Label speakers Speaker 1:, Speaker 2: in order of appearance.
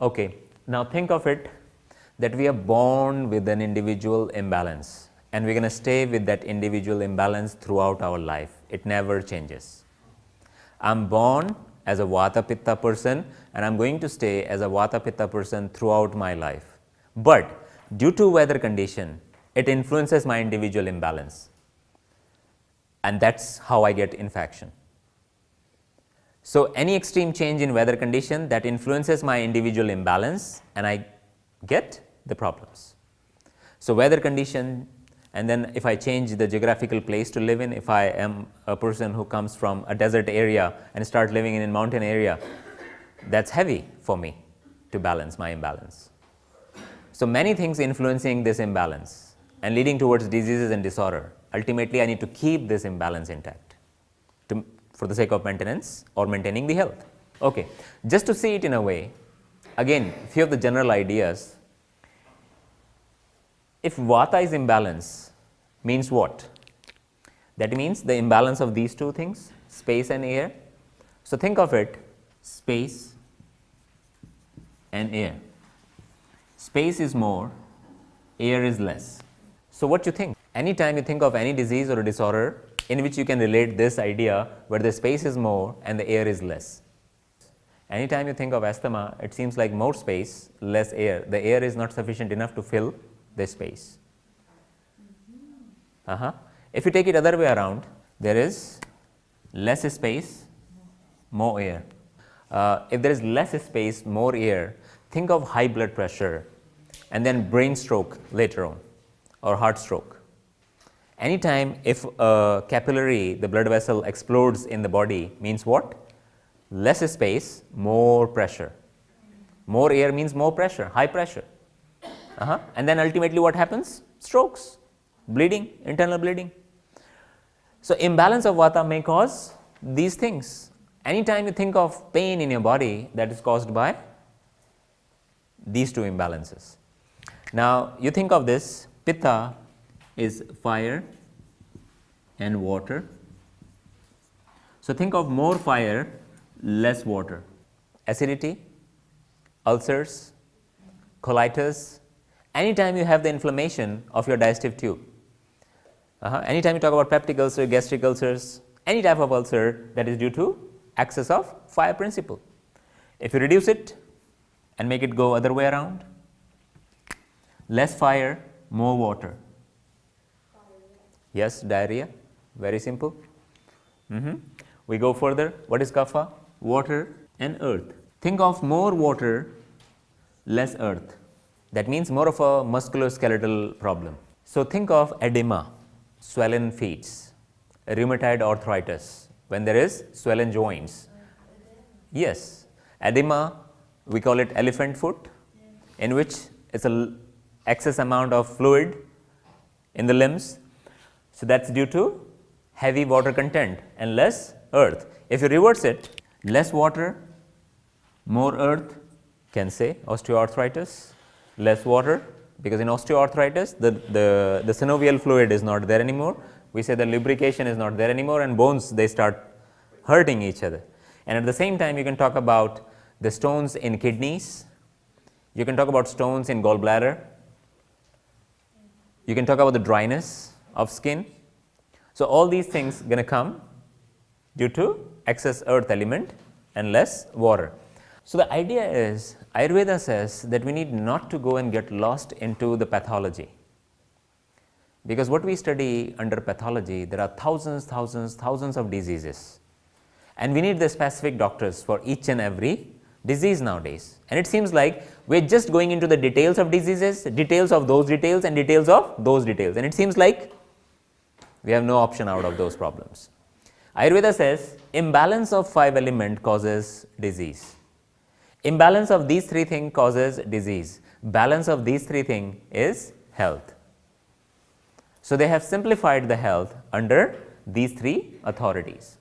Speaker 1: Okay, now think of it that we are born with an individual imbalance and we are going to stay with that individual imbalance throughout our life. It never changes. I am born as a Vata Pitta person and I am going to stay as a Vata Pitta person throughout my life. But due to weather condition, it influences my individual imbalance, and that is how I get infection. So, any extreme change in weather condition that influences my individual imbalance and I get the problems. So, weather condition, and then if I change the geographical place to live in, if I am a person who comes from a desert area and start living in a mountain area, that is heavy for me to balance my imbalance. So, many things influencing this imbalance and leading towards diseases and disorder. Ultimately, I need to keep this imbalance intact for the sake of maintenance or maintaining the health. Okay. Just to see it in a way, again few of the general ideas. If Vata is imbalance, means what? That means the imbalance of these two things, space and air. So, think of it, space and air. Space is more, air is less. So, what you think? Anytime you think of any disease or a disorder in which you can relate this idea where the space is more and the air is less. Anytime you think of asthma, it seems like more space, less air. The air is not sufficient enough to fill the space. If you take it other way around, there is less space, more air. If there is less space, more air, think of high blood pressure and then brain stroke later on or heart stroke. Anytime if a capillary, the blood vessel explodes in the body, means what? Less space, more pressure. More air means more pressure, high pressure. And then ultimately what happens? Strokes, bleeding, internal bleeding. So, imbalance of Vata may cause these things. Anytime you think of pain in your body, that is caused by these two imbalances. Now, you think of this, Pitta is fire and water. So, think of more fire, less water. Acidity, ulcers, colitis, anytime you have the inflammation of your digestive tube. Anytime you talk about peptic ulcer, gastric ulcers, any type of ulcer, that is due to excess of fire principle. If you reduce it and make it go other way around, less fire, more water. Yes, diarrhea, very simple. We go further. What is Kapha? Water and earth. Think of more water, less earth. That means more of a musculoskeletal problem. So, think of edema, swollen feet, rheumatoid arthritis, when there is swollen joints. Yes, edema, we call it elephant foot, in which it's an excess amount of fluid in the limbs. So, that is due to heavy water content and less earth. If you reverse it, less water, more earth, can say osteoarthritis, less water, because in osteoarthritis the synovial fluid is not there anymore. We say the lubrication is not there anymore and bones, they start hurting each other. And at the same time you can talk about the stones in kidneys, you can talk about stones in gallbladder, you can talk about the dryness of skin. So, all these things going to come due to excess earth element and less water. So, the idea is Ayurveda says that we need not to go and get lost into the pathology, because what we study under pathology, there are thousands of diseases and we need the specific doctors for each and every disease nowadays. And it seems like we are just going into the details of diseases, details of those details and details of those details, and it seems like we have no option out of those problems. Ayurveda says imbalance of 5 element causes disease. Imbalance of these 3 things causes disease. Balance of these 3 things is health. So, they have simplified the health under these 3 authorities.